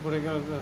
পড়ে গেল তো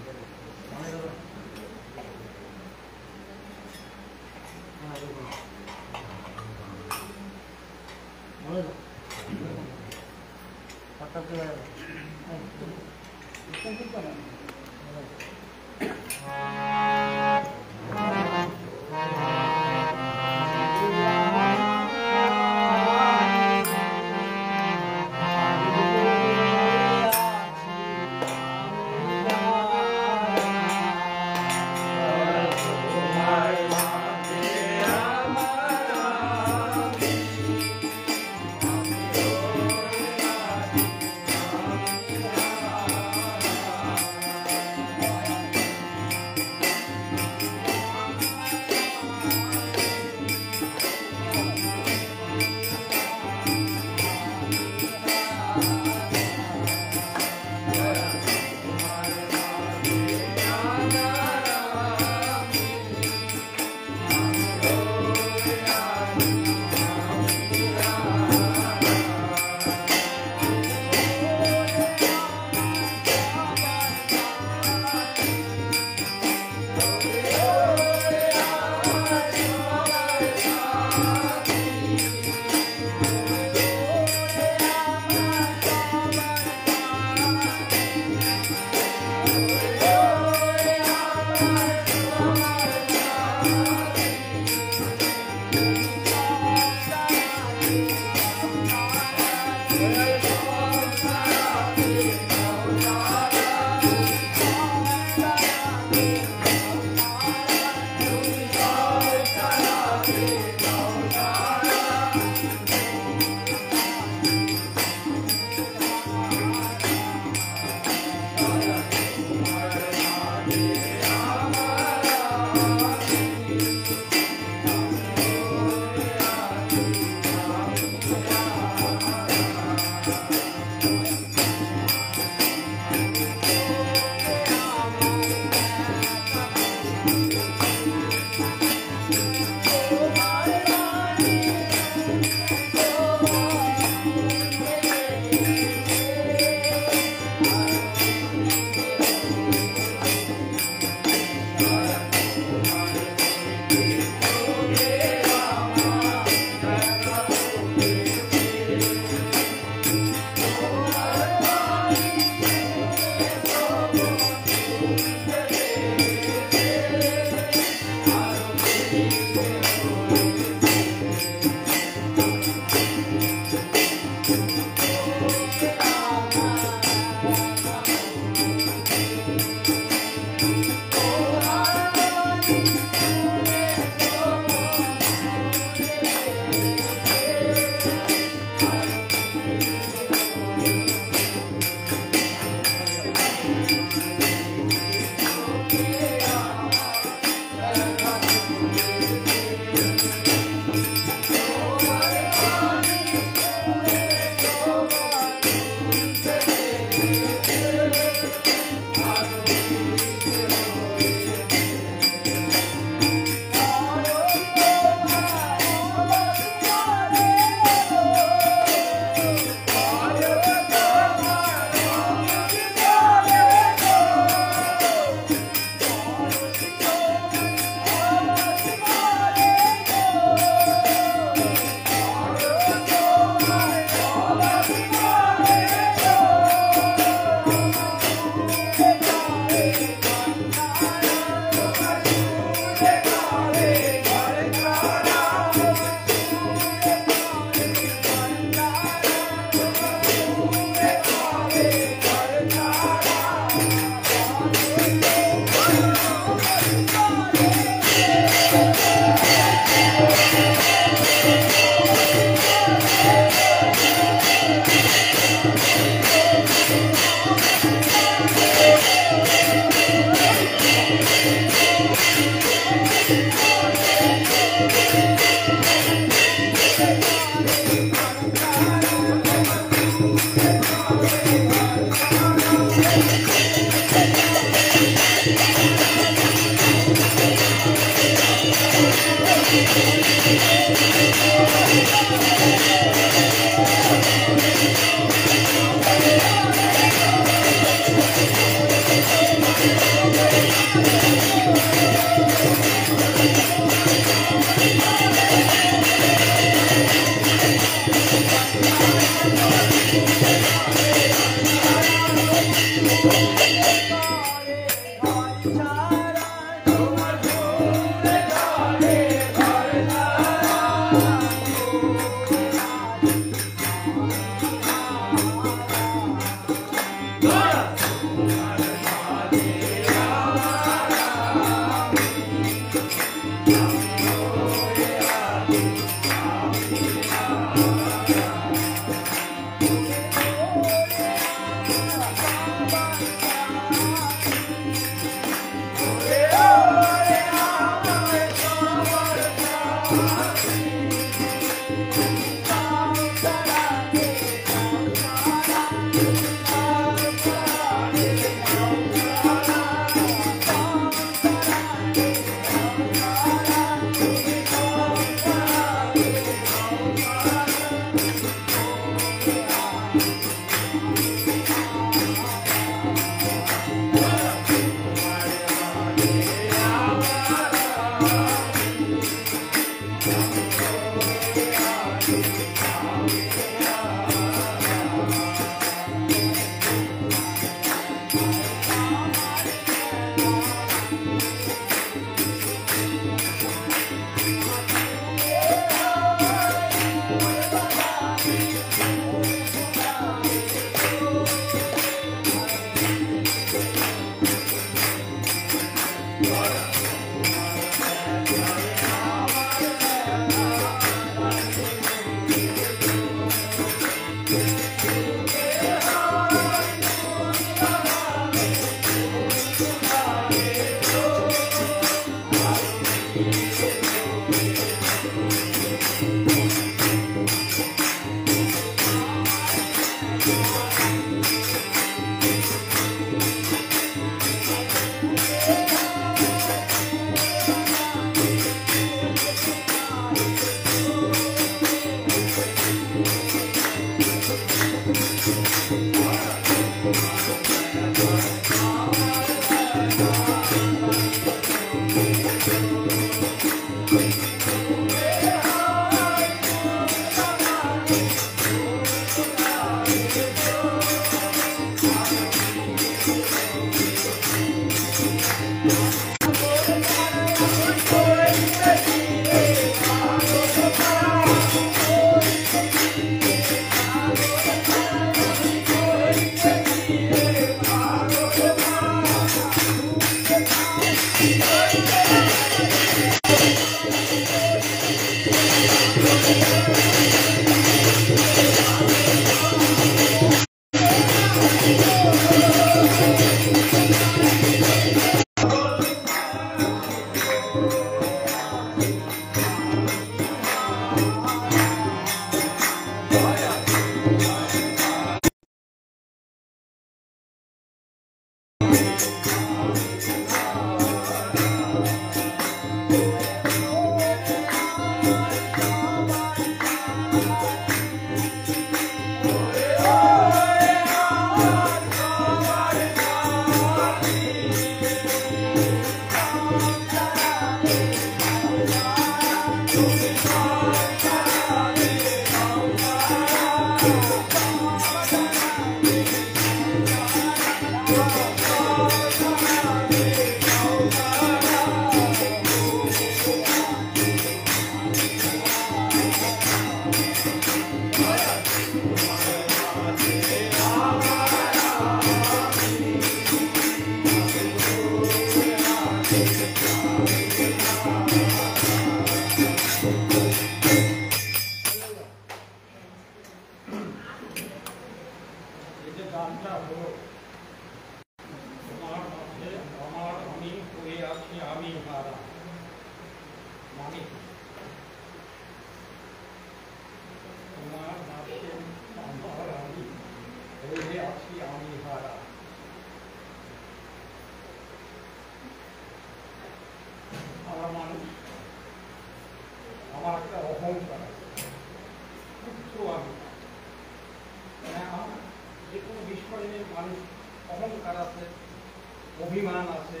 অভিমান আছে,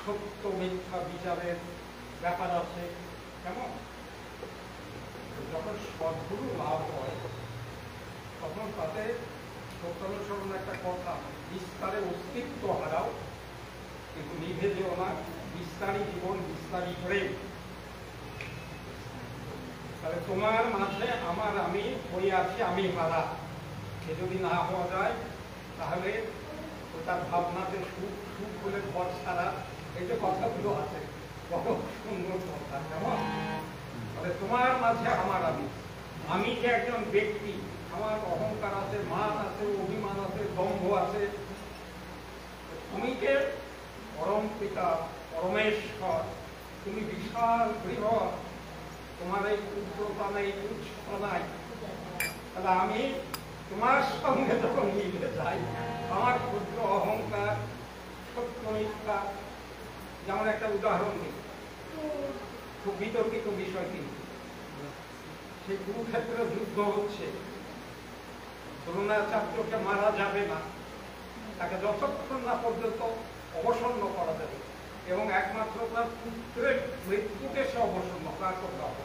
সত্য মিথ্যা বিচারের ব্যাপার আছে। কেমন যখন সদ্গুরু লাভ হয় তখন তাতে সত্যানুসরণ একটা কথা, বিস্তারে অস্তিত্ব হারাও কিন্তু নিভে যেও না, বিস্তারী জীবন বিস্তারী প্রেম। তাহলে তোমার মাঝে আমার আমি হয়ে আছি আমি হারা, সে যদি না হওয়া যায় তাহলে তার ভাবনাতে সুখ, সুখ হলে ঘর ছাড়া, এই যে কথাগুলো আছে কত সুন্দর কথা। কেমন তাহলে তোমার মাঝে আমার আমি, আমি যে একজন ব্যক্তি, আমার অহংকার আছে, মান আছে, অভিমান আছে, দম্ভ আছে। তুমি যে পরম পিতা পরমেশ্বর, তুমি বিশাল বৃহৎ, তোমার এই উগ্রতা নেই, উচ্চতা নাই। তাহলে আমি তোমার সঙ্গে যখন মিলে যাই আমার ক্ষুদ্র অহংকার, সত্য মিথ্যা, যেমন একটা উদাহরণ দিই, খুব বিতর্কিত বিষয় কিন্তু সেই কুরুক্ষেত্র যুদ্ধ হচ্ছে, দ্রোণাচার্যকে মারা যাবে না, তাকে যতক্ষণ না পর্যন্ত অবসন্ন করা যাবে এবং একমাত্র তার পুত্রের মৃত্যুকে সে অবসন্ন করতে হবে।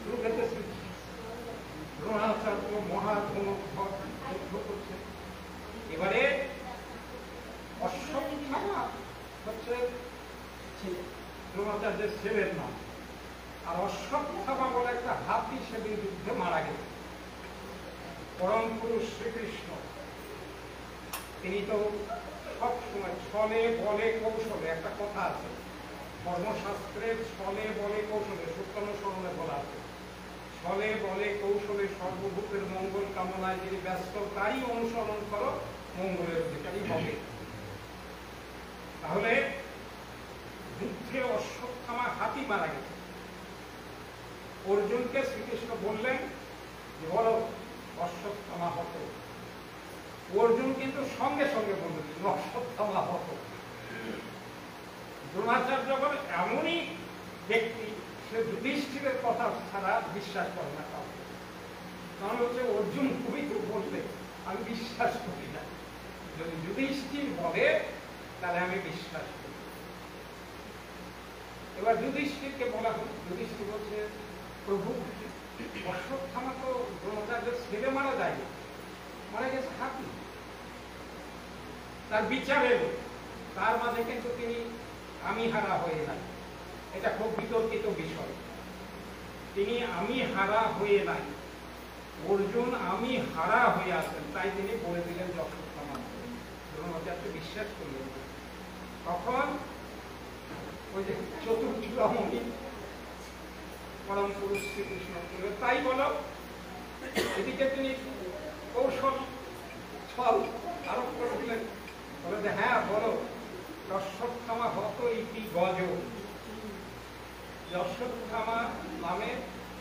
কুরুক্ষেত্রে দ্রোণাচার্য মহাধনুর্ধর যুদ্ধ করছে। এবারে অশ্বত্থামা হচ্ছে দ্রোণাচার্যের ছেলের নাম, আর অশ্বত্থামা বলে একটা হাতি সেদিন যুদ্ধে মারা গেছে। পরম পুরুষ শ্রীকৃষ্ণ তিনি তো সবসময় ছলে বলে কৌশলে, একটা কথা আছে ধর্মশাস্ত্রের, ছলে বলে কৌশলে, সত্যানুসরণে বলা আছে, ছলে বলে কৌশলে সর্বভূতের মঙ্গল কামনায় যিনি ব্যস্ত তাই অনুসরণ করো, মঙ্গলের অধিকারী হবে। তাহলে যুদ্ধে অশ্বত্থামা হাতি মারা গেছে। অর্জুনকে শ্রীকৃষ্ণ বললেন যে বলো অশ্বত্থামা হত। অর্জুন কিন্তু সঙ্গে সঙ্গে বললেন অশ্বত্থামা হত। দ্রোণাচার্য বলে এমনই ব্যক্তি, সে যুধিষ্ঠিরের কথা ছাড়া বিশ্বাস করে না কাউকে। কারণ হচ্ছে অর্জুন খুবই বললে আমি বিশ্বাস করি না, যদি যুধিষ্ঠির বলে তাহলে আমি বিশ্বাস করি। এবার যুধিষ্ঠিরকে বলা হল, যুধিষ্ঠির বলছে প্রভু অশ্বত্থামা তো দ্রোণাচার্যের ছেলে মারা যায়নি, মারা গেছে হাতি। তার বিচার এলো, তার মাঝে কিন্তু তিনি আমি হারা হয়ে নাই, এটা খুব বিতর্কিত বিষয়। তিনি আমি হারা হয়ে নাই, অর্জুন আমি হারা হয়ে আছেন, তাই তিনি বলে দিলেন যে অশ্বত্থামা। দ্রোণাচার্য বিশ্বাস করলেন। তখন ওই যে চতুর্থুরামণি পরম পুরুষ শ্রীকৃষ্ণ তাই বলো, এদিকে তিনি কৌশল ছল আরোপ করে দিলেন, বলে যে হ্যাঁ বলো অশ্বত্থামা হত ইতি গজ, অশ্বত্থামা নামে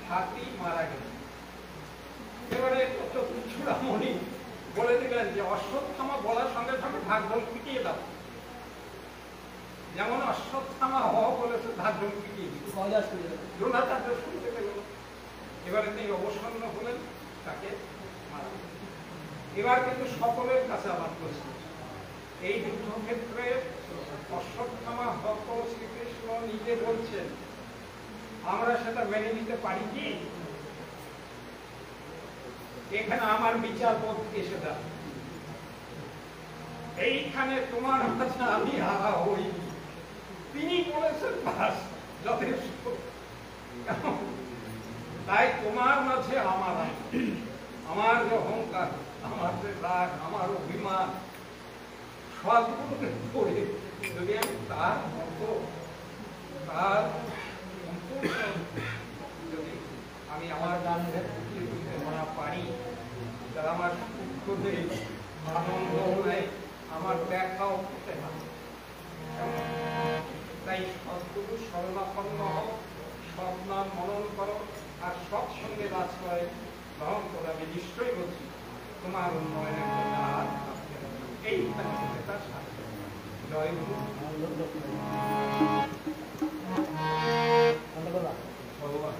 হাতি মারা গেছে। এবারে চতুর্থুরামণি বলে দিলেন যে অশ্বত্থামা বলার সঙ্গে সঙ্গে ঢাকঢোল পিটিয়ে দাও, যেমন অশ্বত্থামা বলেছে ঢাকঢোল পিটিয়ে দিল। দ্রোণাচার্য শুনতে পেল। এবারে তিনি অবসন্ন হলেন, তাকে মারা গেল। এবার কিন্তু সকলের কাছে আমার প্রশ্ন, এই যুদ্ধক্ষেত্রে অশ্বত্থামা হত শ্রীকৃষ্ণ নিজে বলছেন, আমরা সেটা মেনে নিতে পারি কি? এখানে আমার বিচারবোধ এসে যায়, এইখানে তোমার কাছে আমি হারা হই, তিনি বলেছেন বাস যথেষ্ট। তাই তোমার মাঝে আমার যে অহংকার, আমার যে রাগ, আমার অভিমান, সবগুলোকে করে যদি আমি তার মতো তার যদি আমি আমার গান্ধে ফুটিয়ে তুলতে না পারি, তারা আমার সুখ দেয়, আনন্দ নেয়, আমার ব্যাখ্যাও করতে হয়। তাই সৎগুরু শরণাপন্ন হও, সৎ নাম মনন করো, আর সৎসঙ্গে আশ্রয় গ্রহণ করে আমি নিশ্চয়ই বলছি তোমার উন্নয়নের জন্য আর এই তার সাথে জয় গুরু ভগবান।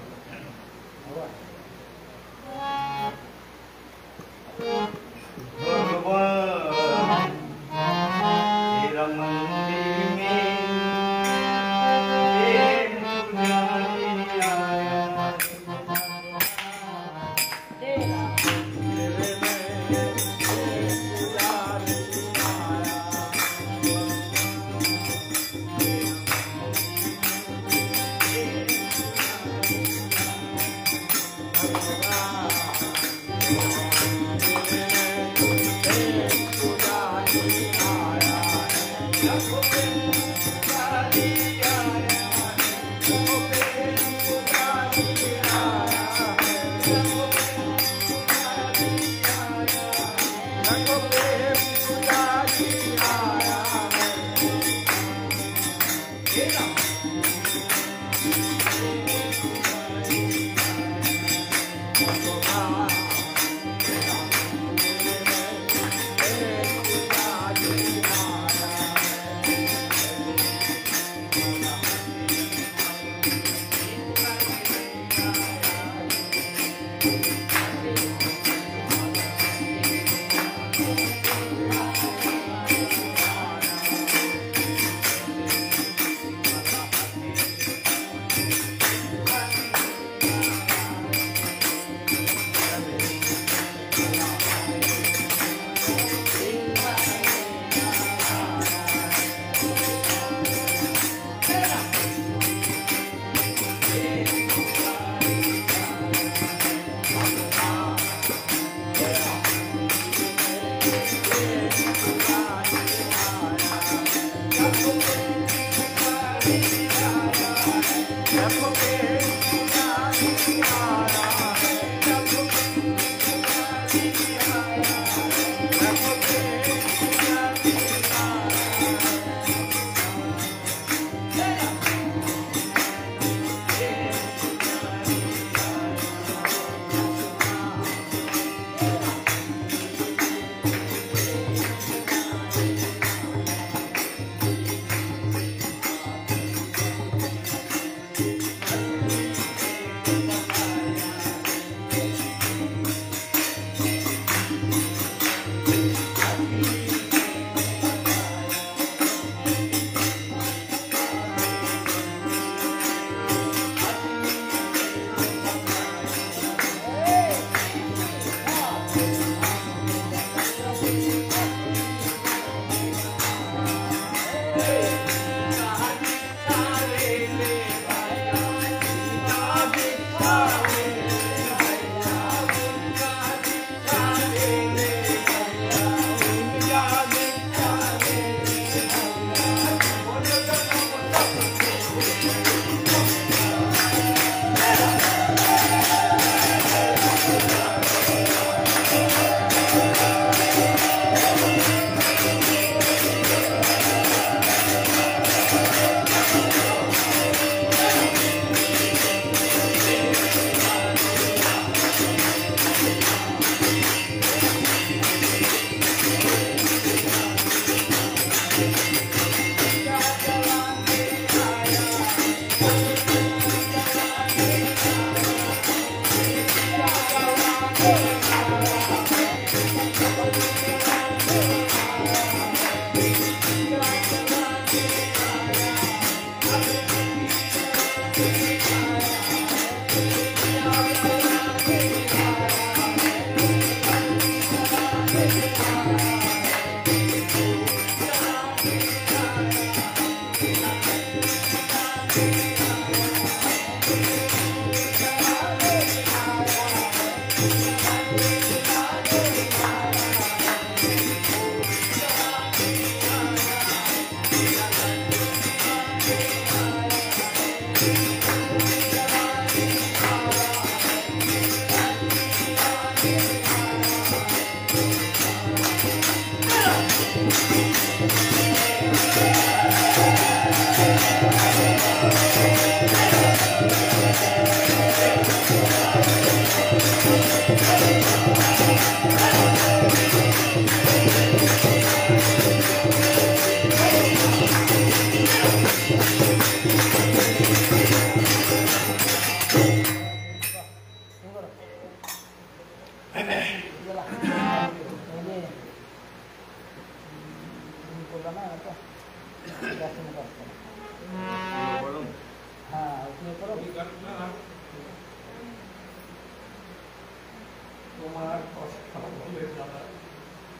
তোমার কথা বলে দাদা,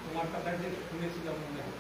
তোমার কথা যে শুনেছিলাম মনে হয়।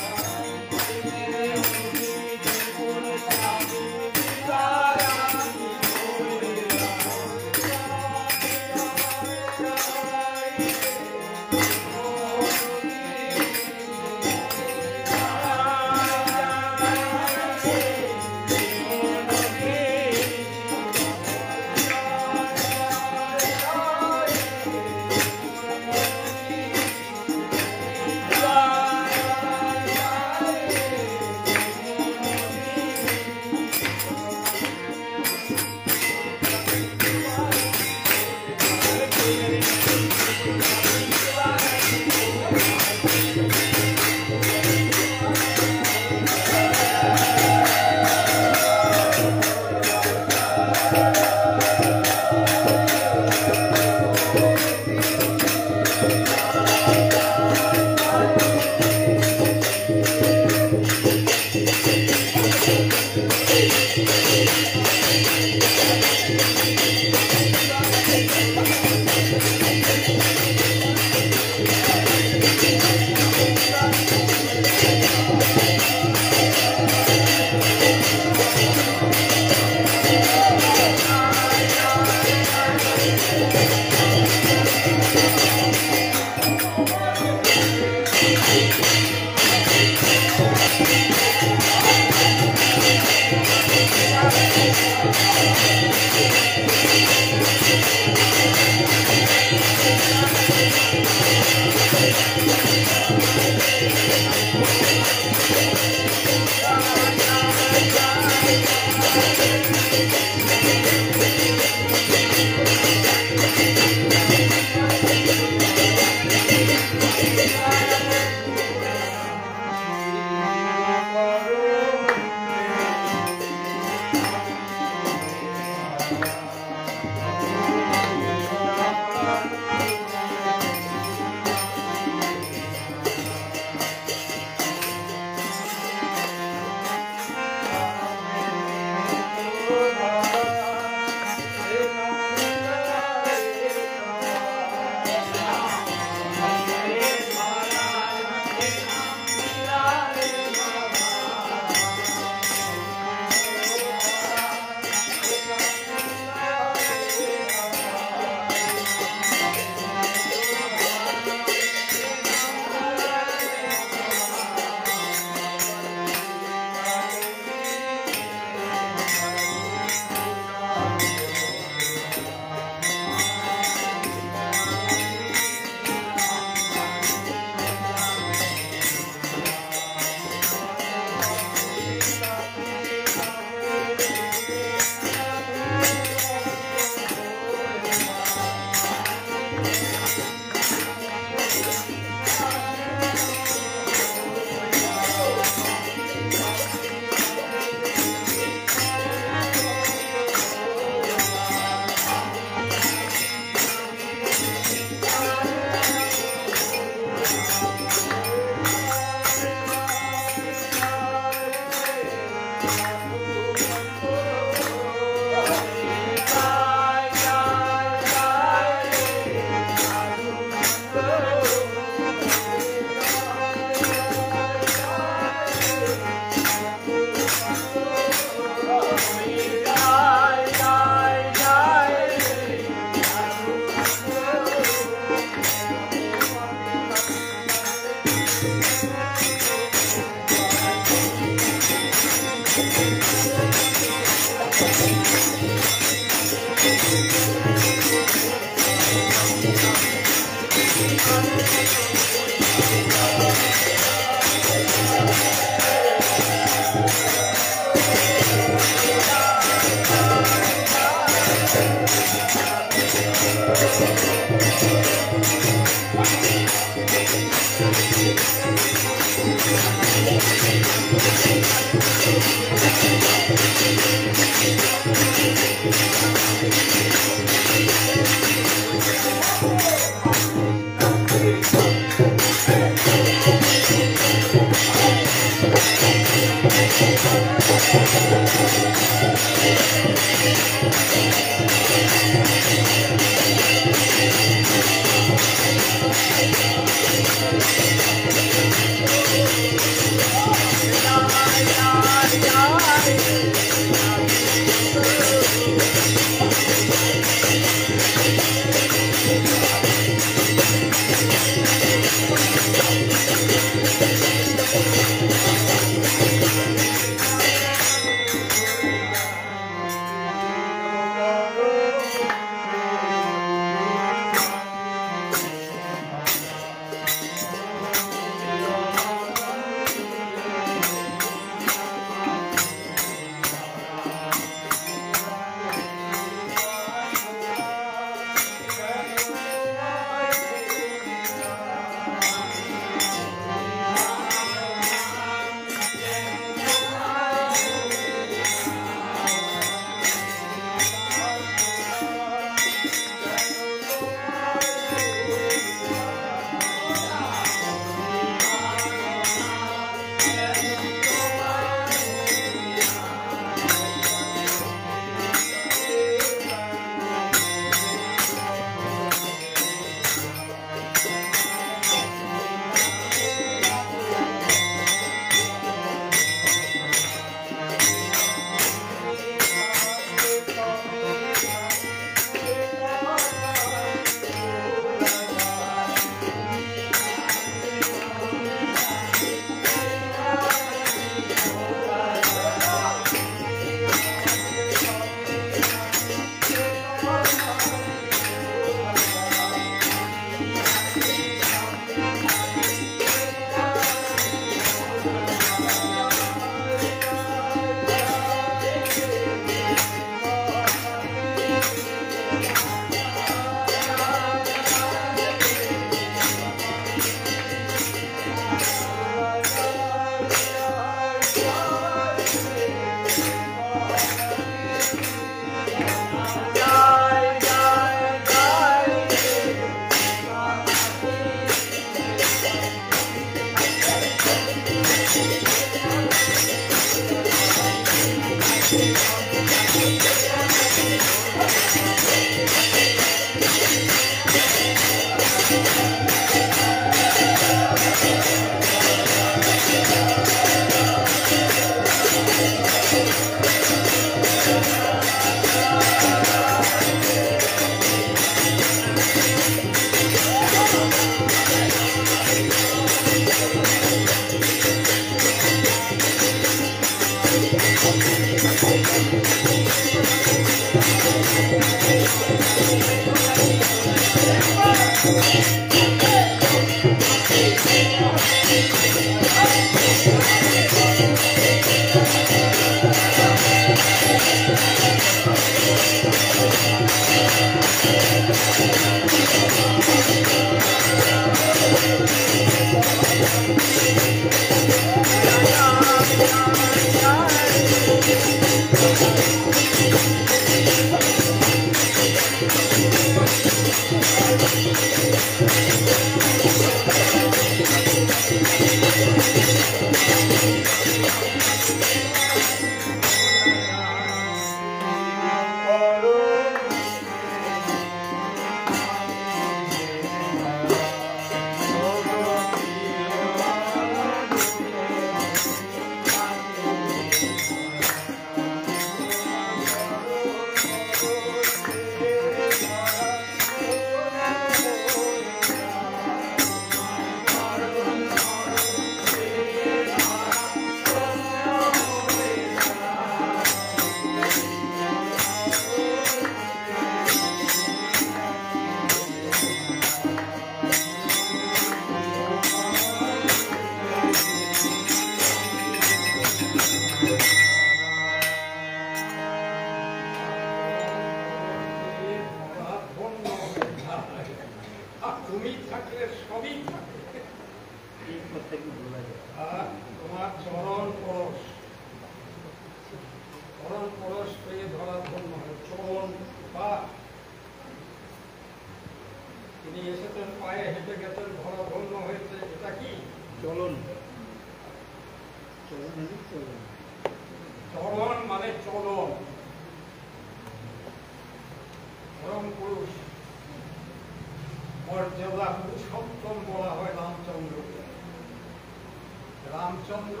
রামচন্দ্র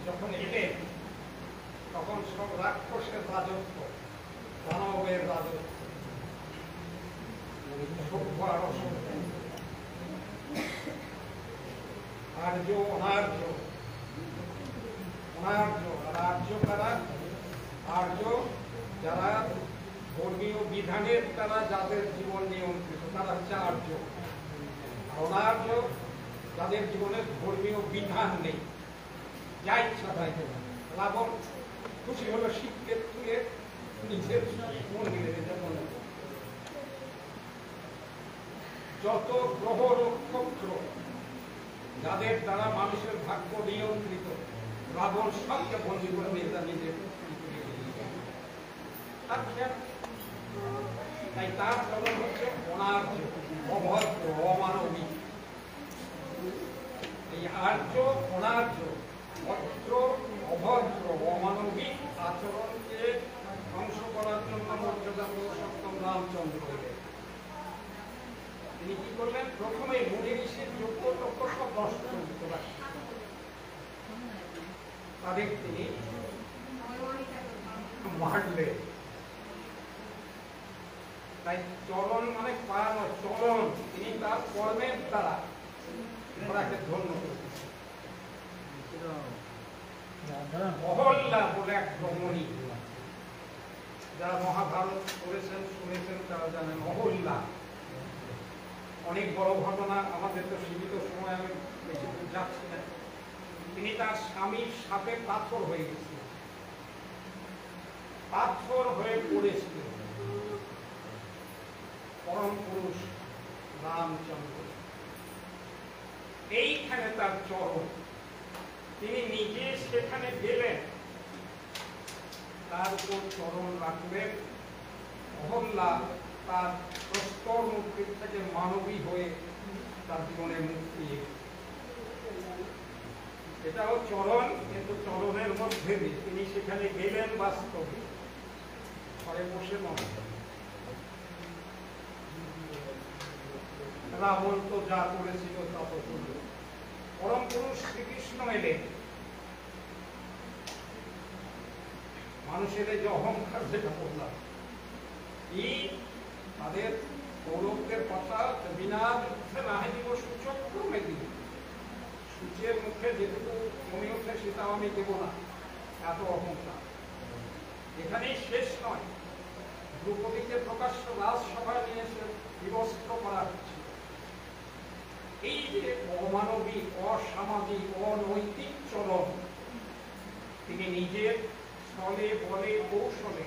যখন এলেন তখন সব রাক্ষসের রাজত্ব, দানবের রাজত্ব, সভ্য আর অসভ্য, আর্য অনার্য, অনার্য আর আর্য কারা? আর্য যারা ধর্মীয় বিধানের দ্বারা যাদের জীবন নিয়ন্ত্রিত তারা হচ্ছে আর্য। অনার্য যাদের জীবনে ধর্মীয় বিধান নেই, যা ইচ্ছা তাই দেবে। রাবণ খুশি হলো শিবকে তুলে নিজের মন্দিরে যেমন যত গ্রহ নক্ষত্র যাদের দ্বারা মানুষের ভাগ্য নিয়ন্ত্রিত, রাবণ সবকে বন্দী করে নিয়ে তার নিজের। তাই তার চলন হচ্ছে অনার্য, অভদ্র, অমানবিক। এই আর্য অনার্য, ভদ্র অভদ্র অমানবিক আচরণকে ধ্বংস করার জন্য মর্যাদা পুরুষোত্তম রামচন্দ্র তিনি কি করলেন? প্রথমে মুনি ঋষির যোগ্য তক্ষ সব নষ্ট করে দিতে পারেন, তাদের তিনি মারলেন। তাই চলন মানে পা নয়, চলন। তিনি তার কর্মের দ্বারা ওনাকে ধন্য করেছেন। অহল্যা বলে এক রমণী, যারা মহাভারত পড়েছেন শুনেছেন তারা জানেন অহল্যা অনেক বড় ঘটনা। আমাদের তো সীমিত সময় আমি বেশি দূর যাচ্ছি না। তিনি তার স্বামীর সাথে পাথর হয়ে গেছিলেন, পাথর হয়ে পড়েছিলেন পরম পুরুষ রামচন্দ্র। এইখানে তার চরণ, তিনি নিজে সেখানে গেলেন, তার উপর চরণ রাখলেন। অহল্যা তার প্রস্তর মুক্তির থেকে মানবী হয়ে তার জীবনের মুক্তি। এটাও চরণ, কিন্তু চরণের মধ্যে দিয়ে তিনি সেখানে গেলেন বাস্তবে। ঘরে বসে নয়, রাবণ তো যা করেছিল তা তো করল। পরম পুরুষ শ্রীকৃষ্ণ এলেন, মানুষের এই যে অহংকার যেটা বললাম, এই তাদের কৌরবদের কথা বিনা যুদ্ধে নাহি দিব সুচক্রমে দিব, সূচের মুখে যেটুকু মনে ওঠে সেটাও আমি দেব না, এত অহংকার। এখানেই শেষ নয়, দ্রৌপদীকে প্রকাশ্য রাজসভায় নিয়ে এসে বিবস্ত্র করা হচ্ছে। এই যে অমানবিক, অসামাজিক, অনৈতিক চলন তিনি নিজের ছলে বলে কৌশলে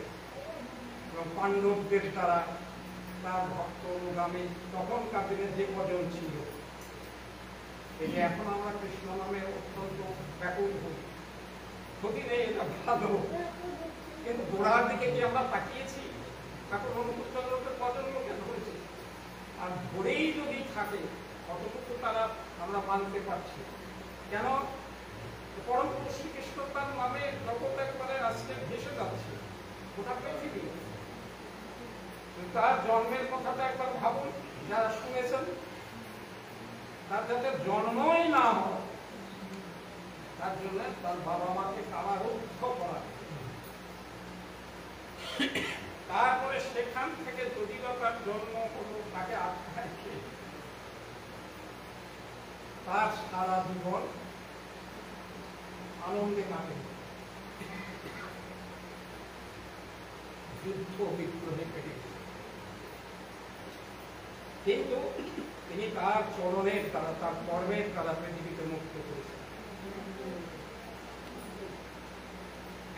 এবং পাণ্ডবদের দ্বারা তার ভক্ত অনুগামী তখনকার দিনে যে কজন ছিল, এই যে এখন আমরা কৃষ্ণ নামে অত্যন্ত ব্যাকুল হই, ক্ষতি নেই, এটা ভালো, কিন্তু গোড়ার দিকে কি আমরা তাকিয়েছি? এখন অনুকূলচন্দ্রকে কজন লোকে ধরেছে, আর ধরেই যদি থাকে কতটুকু তারা আমরা মানতে পারছি কেন? পরম পুরুষ শ্রীকৃষ্ণ তার নামে জগৎ একবারে আজকে ভেসে যাচ্ছে গোটা পৃথিবী। তার জন্মের কথাটা একবার ভাবুন, যারা শুনেছেন, তার যাতে জন্মই না হয় তার জন্য তার বাবা মাকে কারারুদ্ধ করা, তারপরে সেখান থেকে যদি বা তার জন্ম হলো তাকে আখ্যায় খেয়ে তার সারা জীবন আনন্দে কাটে, যুদ্ধ বিগ্রহে কেটে, কিন্তু তিনি তার চরণের দ্বারা, তার কর্মের দ্বারা পৃথিবীকে মুক্ত করেছেন।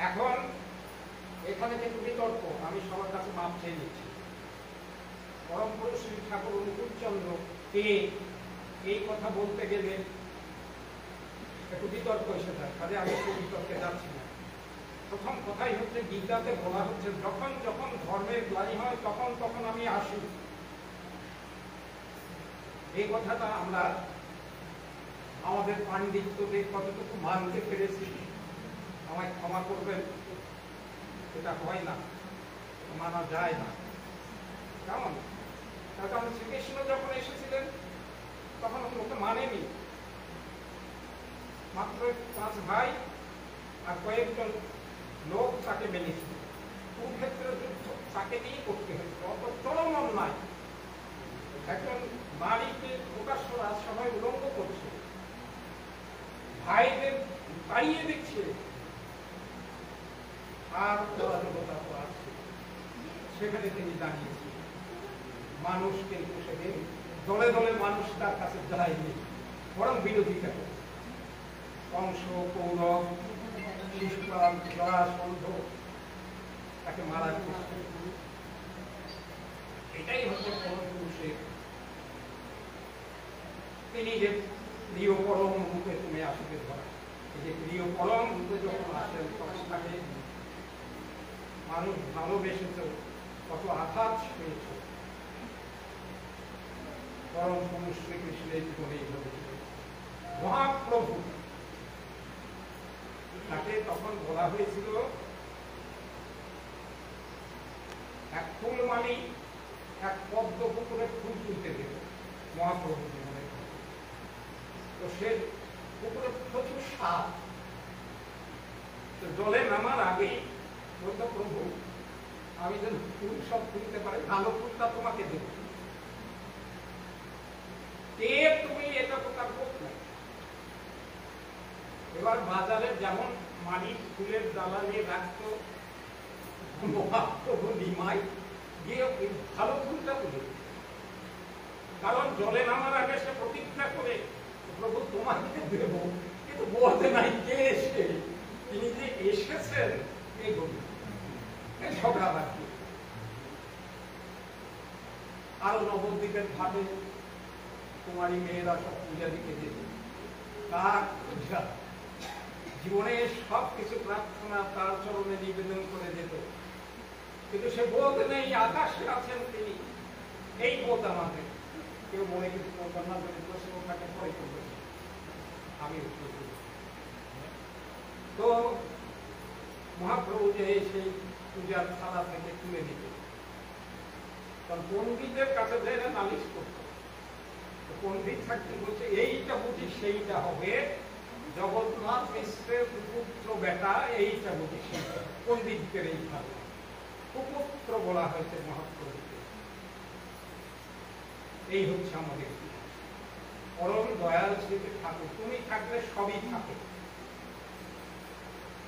এখন এখানে কিন্তু বিতর্ক, আমি সবার কাছে মাপ চেয়ে নিচ্ছি। পরম পুরুষ শ্রী ঠাকুর অনুকূলচন্দ্র কে, এই কথা বলতে গেলে একটু বিতর্ক এসে যায়, কাজে আমি সেই বিতর্কে যাচ্ছি না। প্রথম কথাই হচ্ছে, গীতাতে বলা হচ্ছে যখন যখন ধর্মের গ্লানি হয় তখন তখন আমি আসি। এই কথাটা আমরা আমাদের পাণ্ডিত্যকে কতটুকু মানতে পেরেছি আমায় ক্ষমা করবেন, এটা হয় না, মানা যায় না। কেমন? তার কারণ শ্রীকৃষ্ণ যখন এসেছিলেন তখন লোকে মানেনি, মাত্র 5 ভাই আর কয়েকজন লোক তাকে মেনেছিল। কুরুক্ষেত্রের যুদ্ধ তাকে নিয়ে করতে হয়েছিল, অত চরম অন্যায়। একজন নারীকে প্রকাশ্য রাজসভায় উলঙ্গ করছে, ভাইদের তাড়িয়ে দিচ্ছে, আর অরাজকতা তো আছে। সেখানে তিনি দাঁড়িয়েছেন। মানুষ কিন্তু সেদিন দলে দলে মানুষ তার কাছে যায়নি, বরং বিরোধিতা করে। কংস, কৌরব, শিশুপাল, জরাসন্ধ তাকে মারার চেষ্টা। এটাই হচ্ছে পরম পুরুষের, তিনি যে প্রিয় পরম রূপে তুমি আসবে ধরা। এই যে প্রিয় পরম রূপে যখন আসেন তাকে মানুষ ভালোবেসেছ, কত আঘাত পেয়েছ, পরম পুরুষ শ্রীকৃষ্ণের জীবনেই ঘটেছিল। মহাপ্রভু তাকে তখন বলা হয়েছিল এক ফুল মালি এক পদ্ম পুকুরে ফুল তুলতে দেবে মহাপ্রভু জীবনে। তো সে পুকুরে প্রচুর সাপ, জলে নামার আগে বলতো, প্রভু আমি যেন ফুল সব তুলতে পারি, ভালো ফুলটা তোমাকে দেব, কে তুমি এটা তো তার পক্ষে। এবার বাজারে যেমন মালিক ফুলের ডালা নিয়ে রাখতো, মহাপ্রভু নিমাই গিয়ে ভালো ফুলটা তুলে, কারণ জলে নামার আগে সে প্রতিজ্ঞা করে প্রভু তোমাকে দেব, কিন্তু বলতে নাই কে এসে, তিনি যে এসেছেন এই বলি ঝগড়া বাকি। আরো নবদ্বীপের ভাবে কুমারী মেয়েরা সব পূজা দিতে যেত, তার পূজা জীবনের সব কিছু প্রার্থনা তার চরণে নিবেদন করে যেত, কিন্তু সে বলতে নেই আকাশে আছেন তিনি, এই বোধ আমাদের। কেউ মনে কিন্তু না যদি প্রশ্ন তাকে পরে করবে, আমি উত্তর দেব। তো মহাপ্রভু যে সেই পূজার থালা থেকে তুলে দিতে। কারণ পণ্ডিতের কাছে যারা নালিশ করত, পণ্ডিত থাকতে বলছে এইটা বুঝি সেইটা হবে, জগন্নাথ মিশ্রের পুত্র বেটা, এইটা বুঝি সেইটা। পণ্ডিতদের এই ভাবে কুপুত্র বলা হয়েছে মহাপ্রভুকে। এই হচ্ছে আমাদের পরম দয়াল শ্রী ঠাকুর। তুমি থাকলে সবই থাকে।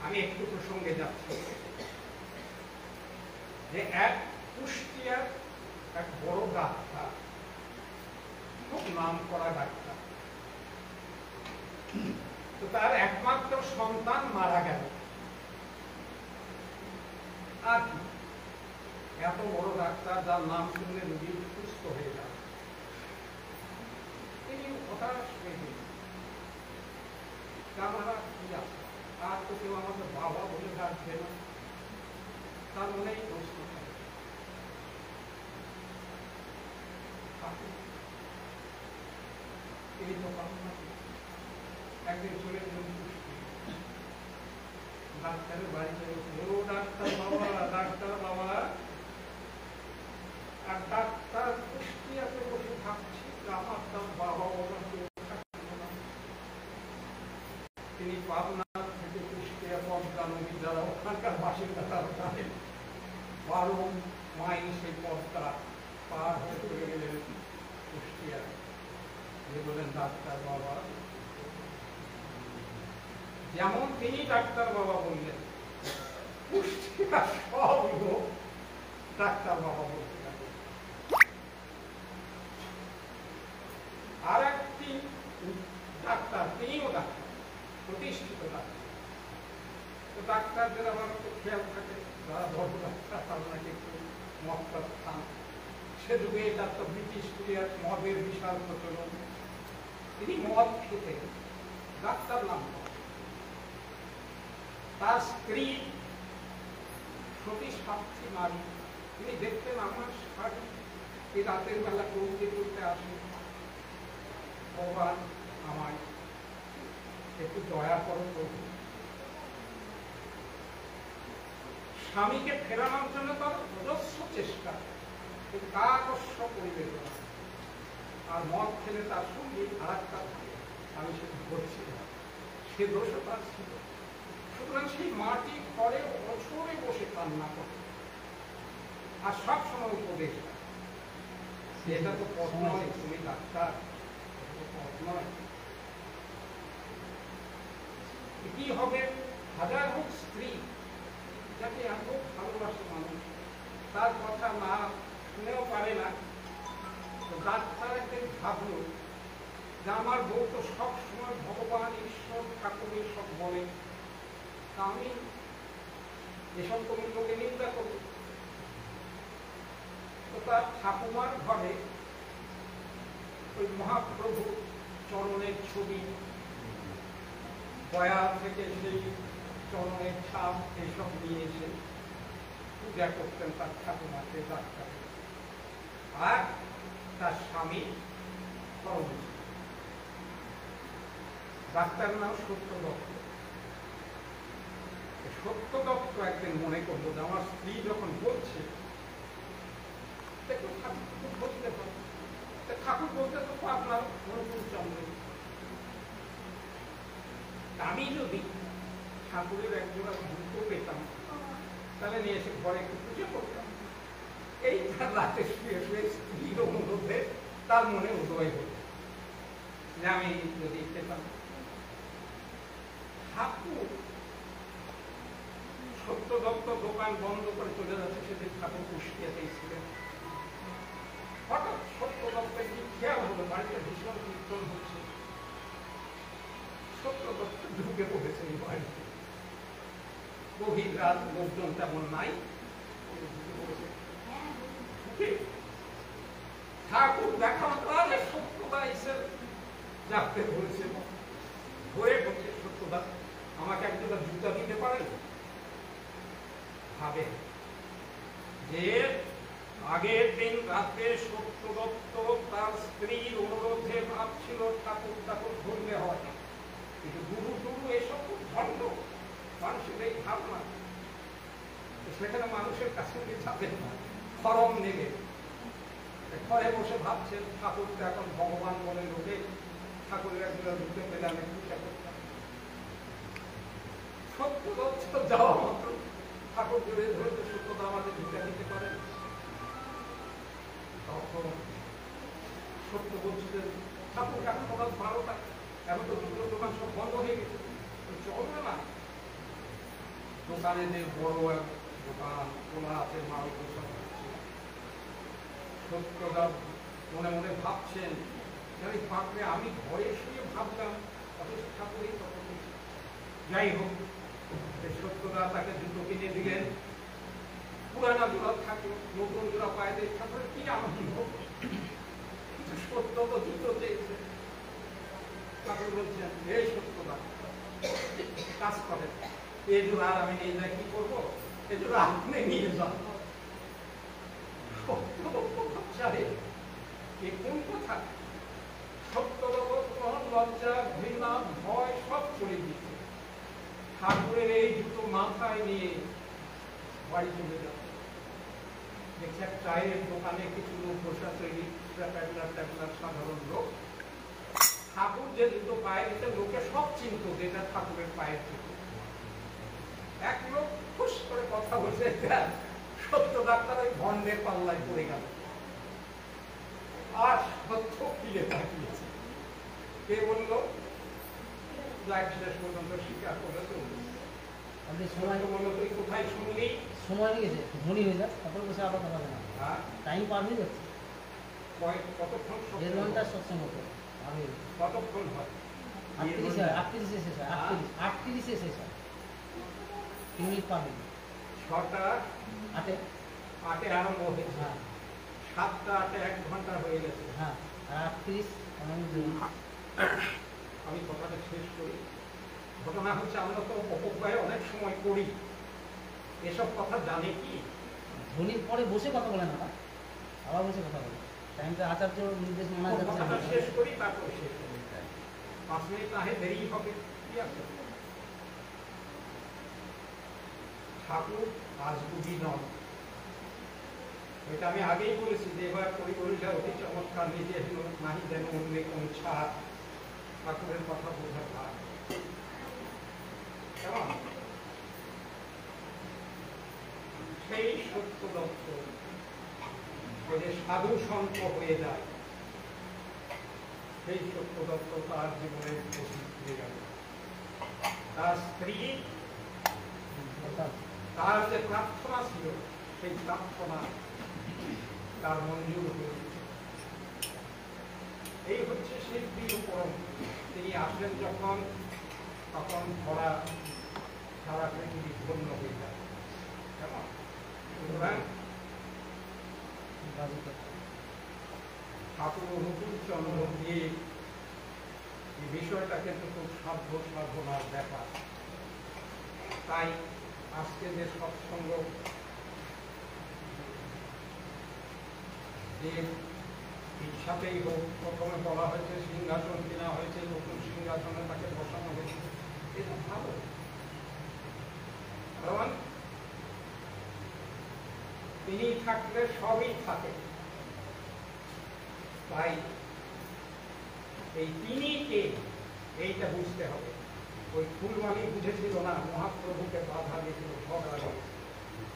আমি একটু প্রসঙ্গে যাচ্ছি যে এক কুষ্টিয়ার এক বড় ডাক্তার, খুব নাম করা ডাক্তার, তো তার একমাত্র সন্তান মারা গেল। আর এত বড় ডাক্তার, যার নাম শুনলে রোগী সুস্থ হয়ে যায়, তিনি হতাশ হয়ে গেলেন। আমরা কি আছে, আর তো কেউ আমাকে বাবা বলে ডাকবে না। তার মনেই প্রশ্ন থাকে, এই তো একদিন চলে গেলেন ডাক্তারের বাড়িতে। ও ডাক্তার বাবা, ডাক্তার বাবা। আর ডাক্তার কুষ্টিয়াতে বসে থাকছি, আমার তার বাবা বাবা তিনি পাবনা থেকে কুষ্টিয়া পদ্মা নদী, যারা ওখানকার বাসিন্দা তারা জানেন, 12 মাইল সেই পথটা পার হয়ে চলে গেলেন কুষ্টিয়া। যে বলেন ডাক্তার বাবা, যেমন তিনি ডাক্তার বাবা বললেন, কুষ্টিয়া সব লোক ডাক্তার বাবা বলতে থাকে। আর একটি ডাক্তার, তিনিও ডাক্তার, প্রতিষ্ঠিত ডাক্তার। তো ডাক্তারদের আমার একটু খেয়াল থাকে, যারা বড় ডাক্তার তারা নাকি একটু মহত্তর খান। সে যুগে এটা তো ব্রিটিশ পিরিয়ড, মদের বিশাল প্রচলন। তিনি মদ খেতে ডাক্তার নাম। তার স্ত্রী সতী সাক্ষী নারী, তিনি দেখতেন আমার শাড়ি এই রাতের বেলা কৌতে করতে আসে, ভগবান আমায় একটু দয়া করো প্রভু। স্বামীকে ফেরানোর জন্য তার অজস্র চেষ্টা, কিন্তু কাকস্য পরিবেশ। আর মদ খেলে তার সঙ্গে আর একটা থাকে, আমি সেটা বলছি না, সে দোষও তার ছিল। সুতরাং সেই মাটি ঘরে বছরে বসে কান্না করে আর সব সময় উপদেশ দেয়, এটা তো পথ নয়, তুমি ডাক্তার, পথ নয়। কি হবে, হাজার হোক স্ত্রী, যাকে এত ভালোবাসে মানুষ, তার কথা না শুনেও পারে না। তো ডাক্তার একদিন ভাবলো যে আমার বউ তো সব সময় ভগবান ঈশ্বর ঠাকুরের সব বলে, আমি এসব তুমি লোকে নিন্দা করি। তো তার ঠাকুমার ঘরে ওই মহাপ্রভু চরণের ছবি, দয়া থেকে সেই চরণের ছাপ এইসব নিয়ে এসে পূজা করতেন তার ঠাকুমাকে ডাক্তার। আর তার স্বামী ডাক্তার নাম সত্য দত্ত। সত্য দত্ত একদিন মনে করলো যে আমার স্ত্রী যখন বলছে ঠাকুর বলতে হবে, ঠাকুর বলতে তো আপনার অনুকূল চন্দ্র, আমি যদি ঠাকুরের একজোড়া জুতো পেতাম তাহলে নিয়ে এসে ঘরে একটু পুজো করতাম। এই তার রাতে শুয়ে শুয়ে স্ত্রীর অনুরোধে তার মনে উদয় হল যে আমি যদি পেতাম। ঠাকুর সত্য দত্ত দোকান বন্ধ করে চলে যাচ্ছে, সেদিন ঠাকুর কুষ্টিয়াতেই ছিলেন। হঠাৎ সত্য দত্তের কি খেয়াল হলো, বাড়িতে ভীষণ কীর্তন হচ্ছে, সত্য দত্ত ঢুকে পড়েছে এই বাড়িতে। গভীর রাত, লোকজন তেমন নাই, ঠাকুর দেখা তাহলে সত্যদা এসে যাতে বলছে, ধরে বলছে সত্যদা আমাকে একজোড়া জুতা দিতে পারেন। ভাবে যে আগের দিন রাতে সত্য দত্ত তার স্ত্রীর অনুরোধে ভাবছিল ঠাকুর ঠাকুর ধরলে হয়, কিন্তু গুরু টুরু এসব খুব ভণ্ড মানুষের এই ভাবনা। সেখানে মানুষের কাছে যাবে না, খরম নেবে। ঘরে বসে ভাবছেন ঠাকুরকে এখন ভগবান বলে লোকে, ঠাকুরের একজন ঢুকে পেলে আমি পূজা করতাম। সত্য তথ্য যাওয়া মাত্র ঠাকুর জুড়ে ধরে সত্যতা আমাদের ঢুকে দিতে পারেন। তখন সত্য বলছে ঠাকুর এখন সকাল 12টা, এখন তো দুটো দোকান সব বন্ধ হয়ে গেছে, চলবে না। দোকানে যে বড় এক দোকান খোলা আছে, মাল পোশাক হচ্ছে। সত্যদা মনে মনে ভাবছেন জানি পাকলে আমি ঘরে শুয়ে ভাবলাম অথচ ঠাকুরই তখন। যাই হোক, সত্যদা তাকে জুতো কিনে দিলেন, পুরানা জোড়া থাকলো, নতুন জোড়া পায়ে দিয়ে ঠাকুরের কি আনন্দ। সত্য তো জুতো চেয়েছে। ঠাকুর বলছেন এই সত্যদা কাজ করেন, এই জোড়া আর আমি নিয়ে যাই কি করবো, এই জোড়া আপনি নিয়ে যান। কোন কথা? সত্য লজ্জা ঘৃণা ভয় সব চলে দিচ্ছে। ঠাকুরের এই জুতো মাথায় নিয়ে বাড়ি চলে যাচ্ছে। দেখছে এক চায়ের দোকানে কিছু লোক বসে আছে, সাধারণ লোক। ঠাকুর যে জুতো পায়ে দিতে লোকে সব চিনত যেটা ঠাকুরের পায়ের জুতো। এক লোক খুশ করে কথা বলছে, সত্য ডাক্তার ওই ভণ্ডের পাল্লায় পড়ে গেল। আর সত্য ফিরে তাকিয়েছে। কে বলল? শেষ পর্যন্ত স্বীকার করে চলবে। আপনি সময় বললো তুই কোথায় শুনলি? সময় হয়ে গেছে, ধনী হয়ে যাক, তারপর বসে আবার কথা বলে না। হ্যাঁ, টাইম পার হয়ে যাচ্ছে। কতক্ষণ? 1.5 ঘন্টার সৎসঙ্গ তো আমি কতক্ষণ হয়? 38 শেষ হয়, 38 শেষ হয়। 3 মিনিট পার হয়ে 6টা 8-এ আরম্ভ হয়েছে। হ্যাঁ, 7টা 8-এ 1 ঘন্টা হয়ে গেছে। হ্যাঁ, আর 38 আমি কথাটা শেষ করি। ঘটনা হচ্ছে আমরা তো অপব্যয় অনেক সময় করি, এসব কথা জানে কি? ধনীর পরে বসে কথা বলে না, আবার বসে কথা বলে। টাইমটা আচার্য নির্দেশ মানা কথাটা যাচ্ছে। শেষ করি, তারপরে শেষ করি। 5 মিনিট না হয় দেরি হবে, কি আছে? ঠাকুর আজগুবি নন, এটা আমি আগেই বলেছি যে এবার পরিবর্তন অতি চমৎকার, নিজে নাহি যেন অন্য কোন ছাড়। ঠাকুরের কথা বোঝার ভাগ কেমন? সেই সত্য দত্ত যে সাধু সন্ত হয়ে যায়, সেই সত্য দত্ত তার জীবনের প্রতি গেল। তার স্ত্রী তার যে প্রার্থনা ছিল, সেই প্রার্থনা তার মঞ্জুর হয়েছে। এই হচ্ছে সেই প্রিয় পরম। তিনি আসলেন যখন, তখন ধরা সারা পৃথিবী ধন্য হয়ে যায়। কেমন? সুতরাং ঠাকুর অনুকূল চন্দ্র দিয়ে এই বিষয়টা কিন্তু খুব সাবধান ব্যাপার। তাই আজকে যে সৎসঙ্গ, যে ইচ্ছাতেই হোক, প্রথমে বলা হয়েছে সিংহাসন কেনা হয়েছে, নতুন সিংহাসনে তাকে বসানো হয়েছে, এটা ভালো। কারণ তিনি থাকলে সবই থাকে। তাই এই তিনি কে এইটা বুঝতে হবে। ওই ফুলমালি বুঝেছিল না, মহাপ্রভুকে বাধা দিয়েছিল, ঝগড়া করে,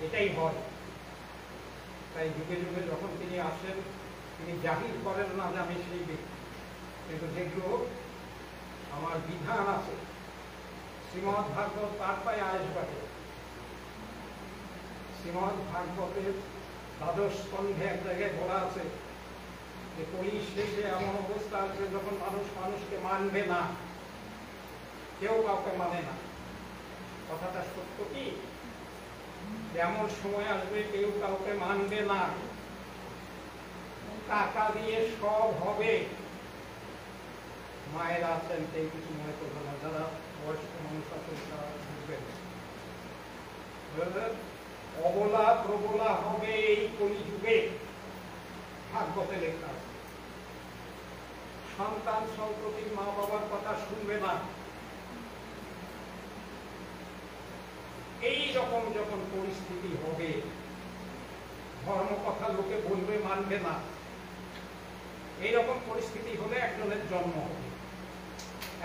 এটাই হয়। তাই যুগে যুগে যখন তিনি আসেন, তিনি জাহির করেন না যে আমি সেই ব্যক্তি, কিন্তু যেগুলো আমার বিধান আছে, শ্রীমদ ভাগবত তার পায়ে আসবে। শ্রীমদ ভাগবতের 12 স্কন্ধে এক জায়গায় বলা আছে যে কলি শেষে এমন অবস্থা আসবে যখন মানুষ মানুষকে মানবে না, কেউ কাউকে মানে না। কথাটা সত্য কি? এমন সময় আসবে কেউ কাউকে মানবে না, টাকা দিয়ে সব হবে। মায়েরা আছেন, কেউ কিছু মনে করবে না, যারা বয়স্ক মানুষ আছেন তারা বুঝবেন। অবলা প্রবলা হবে এই কলিযুগে, ভাগবতে লেখা আছে। সন্তান সন্ততির মা বাবার কথা শুনবে না, এই রকম যখন পরিস্থিতি হবে, ধর্ম কথা লোকে বলবে, মানবে না, এইরকম পরিস্থিতি হলে একজনের জন্ম হবে,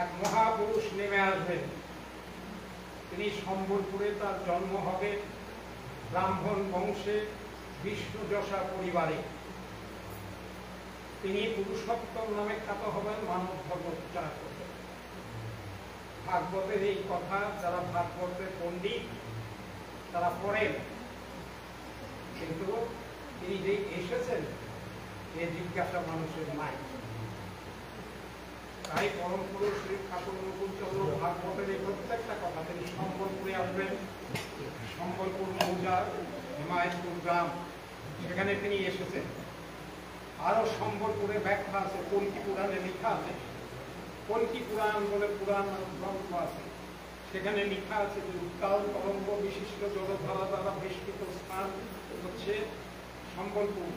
এক মহাপুরুষ নেমে আসবেন। তিনি সম্বলপুরে তার জন্ম হবে, ব্রাহ্মণ বংশে, বিষ্ণুযশা পরিবারে। তিনি পুরুষোত্তম নামে খ্যাত হবেন, মানব ধর্ম প্রচার করবেন। ভাগবতের এই কথা যারা ভাগবতের পণ্ডিত তারা পড়েন, কিন্তু তিনি যে এসেছেন এ জিজ্ঞাসা মানুষের নাই। তাই পরম পুরুষ শ্রী ঠাকুর অনুকূলচন্দ্র ভাগবতের এই প্রত্যেকটা কথা তিনি সম্বলপুরে আসবেন, সম্বলপুর মৌজার হিমায়তপুর গ্রাম, সেখানে তিনি এসেছেন। আরো সম্বলপুরে ব্যাখ্যা আছে, কল্কি পুরাণে লেখা আছে, কল্কি পুরাণ বলে পুরাণ গ্রন্থ আছে, সেখানে লেখা আছে যে উত্তাল তরঙ্গ বিশিষ্ট জলধারা দ্বারা বেষ্টিত স্থান হচ্ছে সম্বলপুর।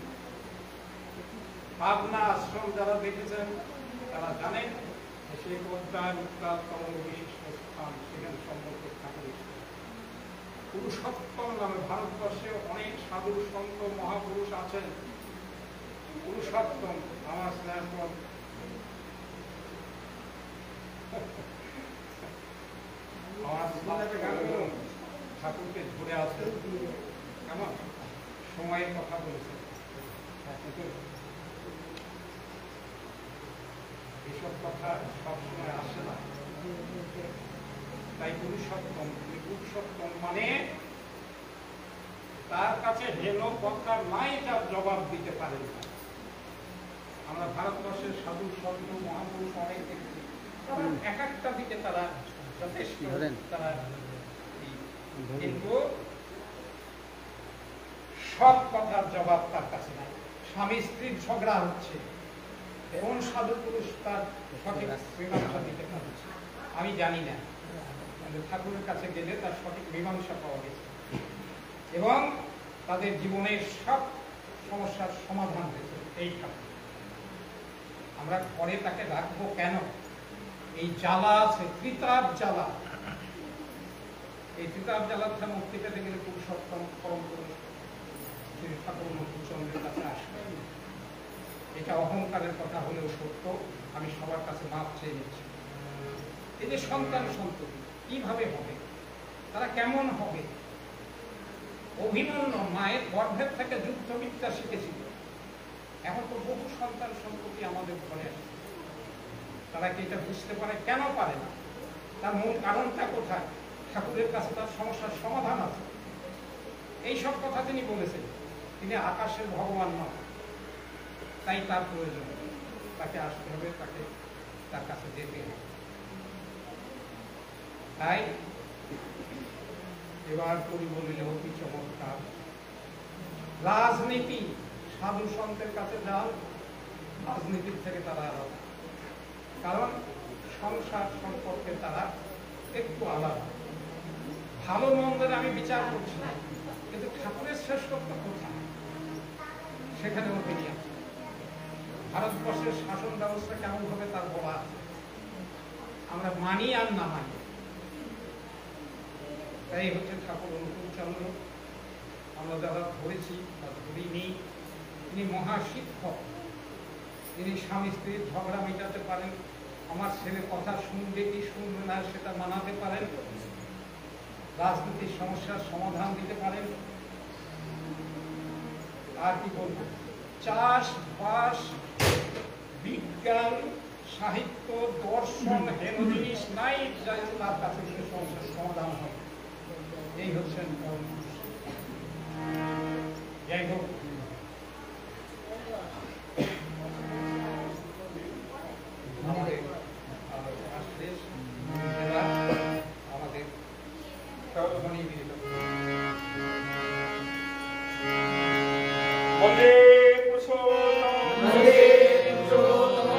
পাবনা আশ্রম যারা দেখেছেন তারা জানেন সেই উত্তাল তরঙ্গ বিশিষ্ট স্থান, সেখানে সম্বলপুর ঠাকুর। পুরুষোত্তম নামে ভারতবর্ষে অনেক সাধু সন্ত মহাপুরুষ আছেন। পুরুষোত্তম আমার স্নেহপদ ঠাকুরকে ধরে আছে, কেমন সময়ের কথা বলেছে, এসব কথা সবসময় আসে না। তাই পুরুষোত্তম, পুরুষোত্তম মানে তার কাছে হেন কথা নাই যার জবাব দিতে পারেন না। আমরা ভারতবর্ষের সাধু সন্ত মহাপুরুষ অনেক দেখছি, এক একটা দিকে তারা যথেষ্ট, তারা কিন্তু সব কথার জবাব তার কাছে নাই। স্বামী স্ত্রীর ঝগড়া হচ্ছে, কোন সাধু পুরুষ তার সঠিক মীমাংসা দিতে পারছে আমি জানি না, কিন্তু ঠাকুরের কাছে গেলে তার সঠিক মীমাংসা পাওয়া গেছে এবং তাদের জীবনের সব সমস্যার সমাধান হয়েছে এই ঠাকুর। আমরা ঘরে তাকে রাখবো কেন? এই জ্বালা আছে, ত্রিতাপ জ্বালা। এই ত্রিতাপ জ্বালা থেকে মুক্তি পেতে গেলে পুরুষোত্তম পরম পুরুষ শ্রী ঠাকুর অনুকূলচন্দ্রের কাছে আসবে। এটা অহংকারের কথা হলেও সত্য, আমি সবার কাছে মাপ চেয়ে নিচ্ছি। এই যে সন্তান সন্ততি কিভাবে হবে, তারা কেমন হবে? অভিমন্যু মায়ের গর্ভের থেকে যুদ্ধবিদ্যা শিখেছিল, এখন তো বহু সন্তান সন্ততি আমাদের ঘরে আছে। তারা কি এটা বুঝতে পারে? কেন পারে না? তার মূল কারণটা কোথায়? ঠাকুরের কাছে তার সমস্যার সমাধান আছে। এইসব কথা তিনি বলেছেন। তিনি আকাশের ভগবান নন, তাই তার প্রয়োজন, তাকে আসতে হবে, তাকে তার কাছে যেতে হবে। তাই এবার কবি বলিল অতি চমৎকার, রাজনীতি সাধু সন্তের কাছে যান, রাজনীতির থেকে তারা আলাদা, কারণ সংসার সম্পর্কে তারা একটু আলাদা। ভালো মন্দের আমি বিচার করছি না, কিন্তু ঠাকুরের শ্রেষ্ঠত্ব কোথায় সেখানেও তিনি আছেন। ভারতবর্ষের শাসন ব্যবস্থা কেমন হবে তার বলা আছে, আমরা মানি আর না মানি। তাই হচ্ছে ঠাকুর অনুকূলচন্দ্র। আমরা যারা ধরেছি বা ধরিনি, তিনি মহাশিক্ষক। তিনি স্বামী স্ত্রীর ঝগড়া মেটাতে পারেন, আমার ছেলে কথা শুনবে কি শুনবে না সেটা মানাতে পারেন, রাজনীতির সমস্যার সমাধান দিতে পারেন। আর কি বলবো, চাষবাস, বিজ্ঞান, সাহিত্য, দর্শন হেন জিনিস নাই যাই তার কাছে সে সমস্যার সমাধান হবে। এই হচ্ছেন যাই হোক, আমাদের আমাদের ধ্বনি দিয়ে বন্দে পুরুষোত্তম, বন্দে পুরুষোত্তম,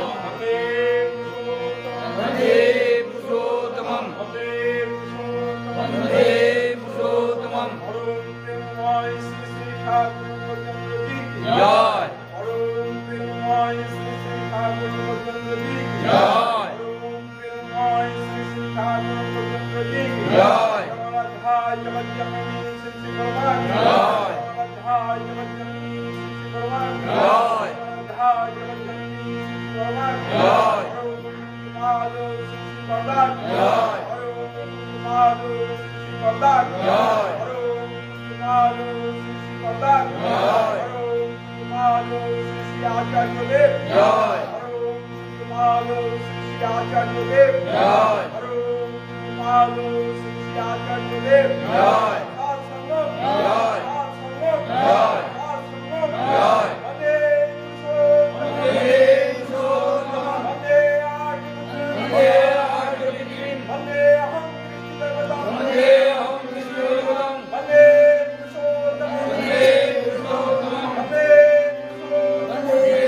বন্দে পুরুষোত্তমম, বন্দে পুরুষোত্তম, বন্দে পুরুষোত্তমম। অরুণ প্রেমময় শ্রী শ্রী ঠাকুর অনুকূলচন্দ্র কি জয়। অরুণ প্রেমময় শ্রী শ্রী ঠাকুর অনুকূলচন্দ্র কি জয়। অরুণ প্রেমময় শ্রী শ্রী ঠাকুর অনুকূলচন্দ্র কি জয়। জগন্নাথ আচার্যদেব জয়। আচার্যদেব জয়। আচার্যদেব জয়। জয়। জয়। জয়। বন্দে বন্দে পুরুষোত্তমম। বন্দে বন্দে আর্যবীর্যম। বন্দে অহং কৃষ্ণদেবতাম বন্দে অহং কৃষ্ণদেবতাম। বন্দে পুরুষোত্তমম বন্দে পুরুষোত্তমম। বন্দে বন্দে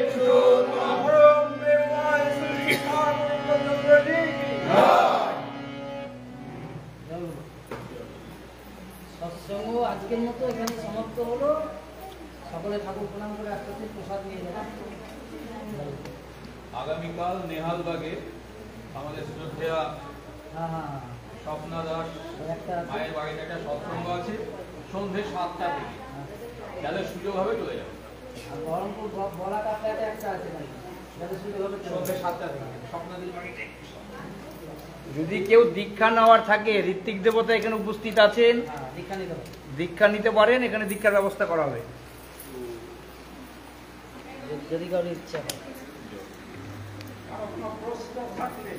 পুরুষোত্তমম। পরম প্রেমময় শ্রী ঠাকুরজি সৎসঙ্গ আজকের মতো এখানে সমাপ্ত হলো। সকলে ঠাকুর প্রণাম করে একসাথে প্রসাদ নিয়ে যাবেন। আগামীকাল নেহালবাগে আমাদের শ্রদ্ধেয়া হ্যাঁ হ্যাঁ হ্যাঁ। স্বপ্না দাস ওই একটা আছে। মায়ের বাড়িতে একটা সৎসঙ্গ আছে সন্ধ্যে 7টা থেকে যাদের সুযোগ হবে চলে যাবে আর বহরমপুর বলা কাপড়াতে একটা আছে নাকি? যাদের সুযোগ হবে চলে সন্ধ্যে যাবে। 7টা থেকে স্বপ্নাদির বাড়িতে যদি কেউ দীক্ষা নেওয়ার থাকে, ঋত্বিক দেবতা এখানে উপস্থিত আছেন, হ্যাঁ, দীক্ষা নিতে হবে। দীক্ষা নিতে পারেন, এখানে দীক্ষার ব্যবস্থা করা হবে। যদি কারোর ইচ্ছা হয়। কারো কোনো প্রশ্ন থাকলে